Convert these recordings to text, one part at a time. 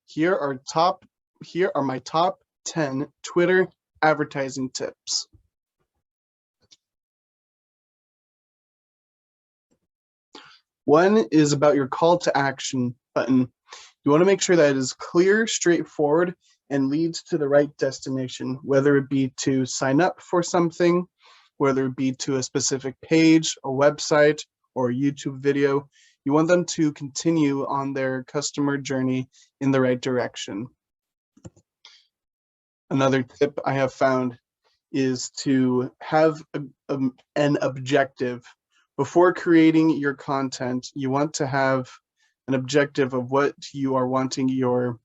Here are my top 10 Twitter advertising tips. One is about your call to action button. You want to make sure that it is clear, straightforward, and leads to the right destination, whether it be to sign up for something, whether it be to a specific page, a website, or a YouTube video. You want them to continue on their customer journey in the right direction. Another tip I have found is to have an objective. Before creating your content, you want to have an objective of what you are wanting your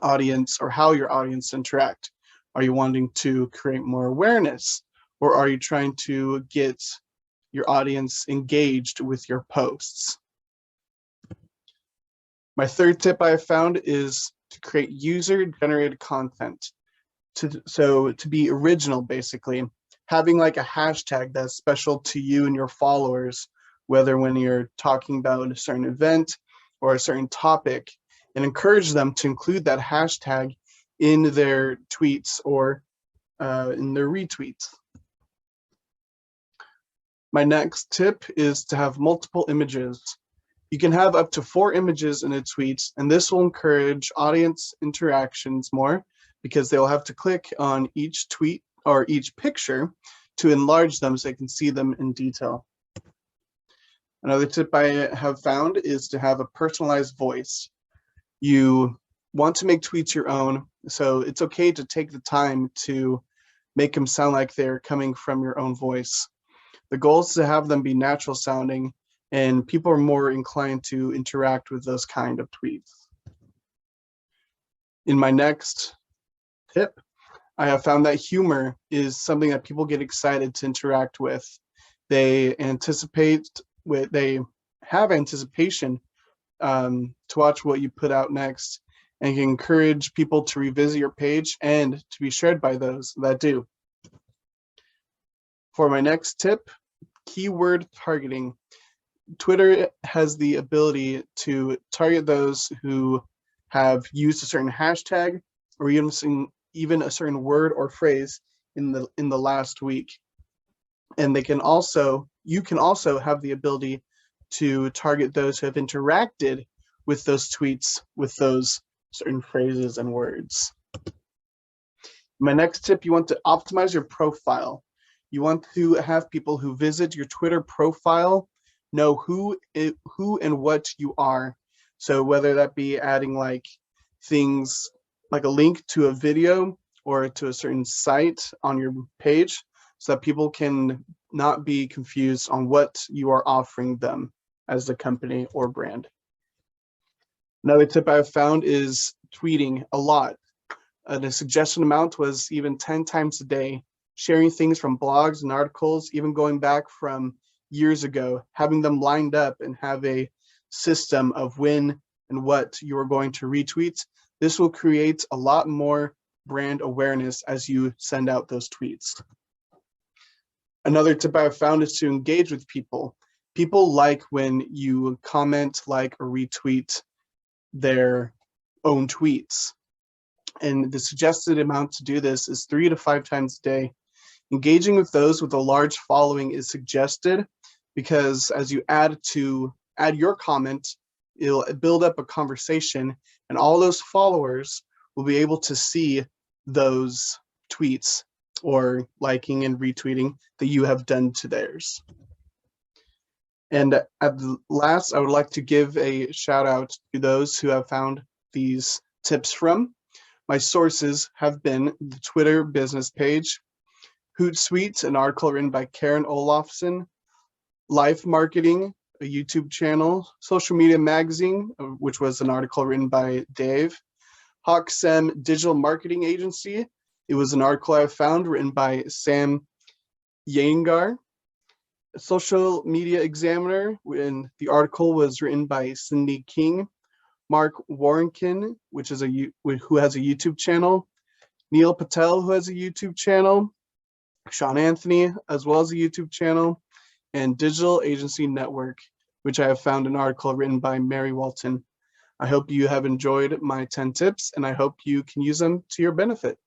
audience or how your audience interact. Are you wanting to create more awareness, or are you trying to get your audience engaged with your posts? My third tip I have found is to create user-generated content. To be original, basically, having like a hashtag that's special to you and your followers, whether when you're talking about a certain event or a certain topic, and encourage them to include that hashtag in their tweets or in their retweets. My next tip is to have multiple images. You can have up to 4 images in a tweet, and this will encourage audience interactions more because they'll have to click on each tweet or each picture to enlarge them so they can see them in detail. Another tip I have found is to have a personalized voice. You want to make tweets your own, so it's okay to take the time to make them sound like they're coming from your own voice. The goal is to have them be natural sounding, and people are more inclined to interact with those kind of tweets. In my next tip, I have found that humor is something that people get excited to interact with. They have anticipation to watch what you put out next, and can encourage people to revisit your page and to be shared by those that do. For my next tip, keyword targeting. Twitter has the ability to target those who have used a certain hashtag or even a certain word or phrase in the last week. And you can also have the ability to target those who have interacted with those tweets with those certain phrases and words. My next tip, you want to optimize your profile. You want to have people who visit your Twitter profile know who and what you are. So whether that be adding like things like a link to a video or to a certain site on your page, so that people can not be confused on what you are offering them as a company or brand. Another tip I've found is tweeting a lot. The suggestion amount was even 10 times a day, sharing things from blogs and articles, even going back from years ago, having them lined up and have a system of when and what you are going to retweet. This will create a lot more brand awareness as you send out those tweets. Another tip I've found is to engage with people. People like when you comment, like, or retweet their own tweets. And the suggested amount to do this is 3 to 5 times a day. Engaging with those with a large following is suggested because as you add your comment, it'll build up a conversation, and all those followers will be able to see those tweets or liking and retweeting that you have done to theirs. And at the last, I would like to give a shout out to those who have found these tips from. My sources have been the Twitter business page, Hootsuite, an article written by Karen Olofsson, Life Marketing, a YouTube channel, Social Media Magazine, which was an article written by Dave, HawkSem Digital Marketing Agency. It was an article I found written by Sam Yangar, Social Media Examiner, when the article was written by Cindy King, Mark Warrenkin, who has a YouTube channel, Neil Patel, who has a YouTube channel, Sean Anthony, as well as a YouTube channel, and Digital Agency Network, which I have found an article written by Mary Walton. I hope you have enjoyed my 10 tips, and I hope you can use them to your benefit.